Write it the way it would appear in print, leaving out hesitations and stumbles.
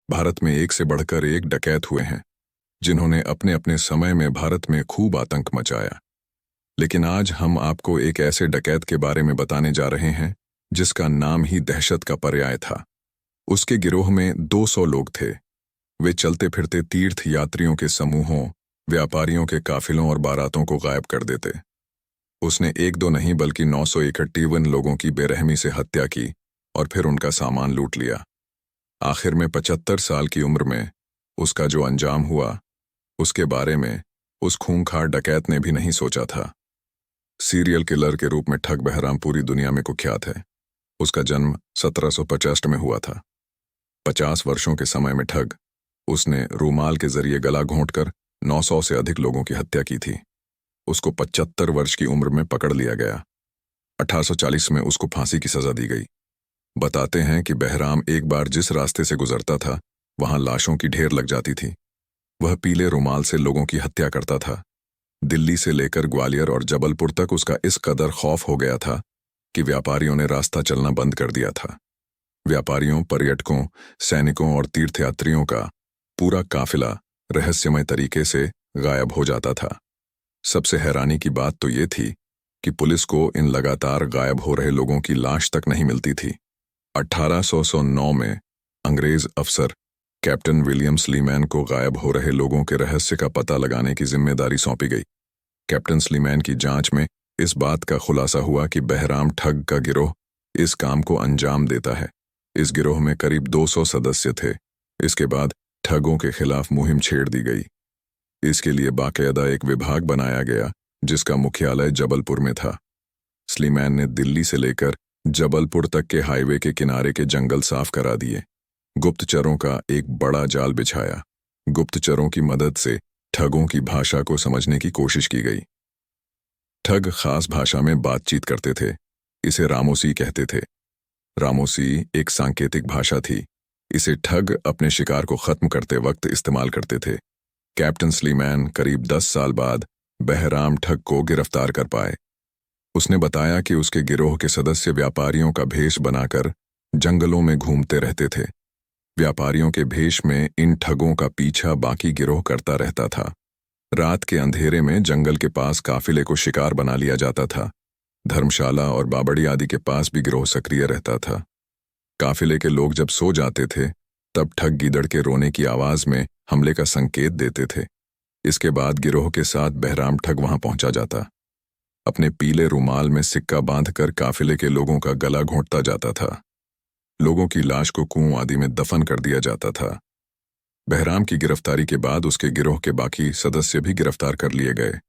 भारत में एक से बढ़कर एक डकैत हुए हैं जिन्होंने अपने अपने समय में भारत में खूब आतंक मचाया। लेकिन आज हम आपको एक ऐसे डकैत के बारे में बताने जा रहे हैं जिसका नाम ही दहशत का पर्याय था। उसके गिरोह में 200 लोग थे। वे चलते फिरते तीर्थ यात्रियों के समूहों, व्यापारियों के काफिलों और बारातों को गायब कर देते। उसने एक दो नहीं बल्कि 951 लोगों की बेरहमी से हत्या की और फिर उनका सामान लूट लिया। आखिर में 75 साल की उम्र में उसका जो अंजाम हुआ, उसके बारे में उस खूंखार डकैत ने भी नहीं सोचा था। सीरियल किलर के रूप में ठग बहराम पूरी दुनिया में कुख्यात है। उसका जन्म 1750 में हुआ था। 50 वर्षों के समय में ठग उसने रूमाल के जरिए गला घोंटकर 900 से अधिक लोगों की हत्या की थी। उसको 75 वर्ष की उम्र में पकड़ लिया गया। 1840 में उसको फांसी की सजा दी गई। बताते हैं कि बहराम एक बार जिस रास्ते से गुजरता था वहां लाशों की ढेर लग जाती थी। वह पीले रुमाल से लोगों की हत्या करता था। दिल्ली से लेकर ग्वालियर और जबलपुर तक उसका इस कदर खौफ हो गया था कि व्यापारियों ने रास्ता चलना बंद कर दिया था। व्यापारियों, पर्यटकों, सैनिकों और तीर्थयात्रियों का पूरा काफिला रहस्यमय तरीके से गायब हो जाता था। सबसे हैरानी की बात तो ये थी कि पुलिस को इन लगातार गायब हो रहे लोगों की लाश तक नहीं मिलती थी। 1809 में अंग्रेज अफसर कैप्टन विलियम स्लीमैन को गायब हो रहे लोगों के रहस्य का पता लगाने की जिम्मेदारी सौंपी गई। कैप्टन स्लीमैन की जांच में इस बात का खुलासा हुआ कि बहराम ठग का गिरोह इस काम को अंजाम देता है। इस गिरोह में करीब 200 सदस्य थे। इसके बाद ठगों के खिलाफ मुहिम छेड़ दी गई। इसके लिए बाकायदा एक विभाग बनाया गया जिसका मुख्यालय जबलपुर में था। स्लीमैन ने दिल्ली से लेकर जबलपुर तक के हाईवे के किनारे के जंगल साफ करा दिए। गुप्तचरों का एक बड़ा जाल बिछाया। गुप्तचरों की मदद से ठगों की भाषा को समझने की कोशिश की गई। ठग खास भाषा में बातचीत करते थे। इसे रामोसी कहते थे। रामोसी एक सांकेतिक भाषा थी। इसे ठग अपने शिकार को खत्म करते वक्त इस्तेमाल करते थे। कैप्टन स्लीमैन करीब 10 साल बाद बहराम ठग को गिरफ्तार कर पाए। उसने बताया कि उसके गिरोह के सदस्य व्यापारियों का भेष बनाकर जंगलों में घूमते रहते थे। व्यापारियों के भेष में इन ठगों का पीछा बाकी गिरोह करता रहता था। रात के अंधेरे में जंगल के पास काफिले को शिकार बना लिया जाता था। धर्मशाला और बाबड़ी आदि के पास भी गिरोह सक्रिय रहता था। काफिले के लोग जब सो जाते थे तब ठग गीदड़ के रोने की आवाज में हमले का संकेत देते थे। इसके बाद गिरोह के साथ बहराम ठग वहां पहुंचा जाता। अपने पीले रुमाल में सिक्का बांधकर काफिले के लोगों का गला घोंटता जाता था। लोगों की लाश को कुआं आदि में दफन कर दिया जाता था। बहराम की गिरफ्तारी के बाद उसके गिरोह के बाकी सदस्य भी गिरफ्तार कर लिए गए।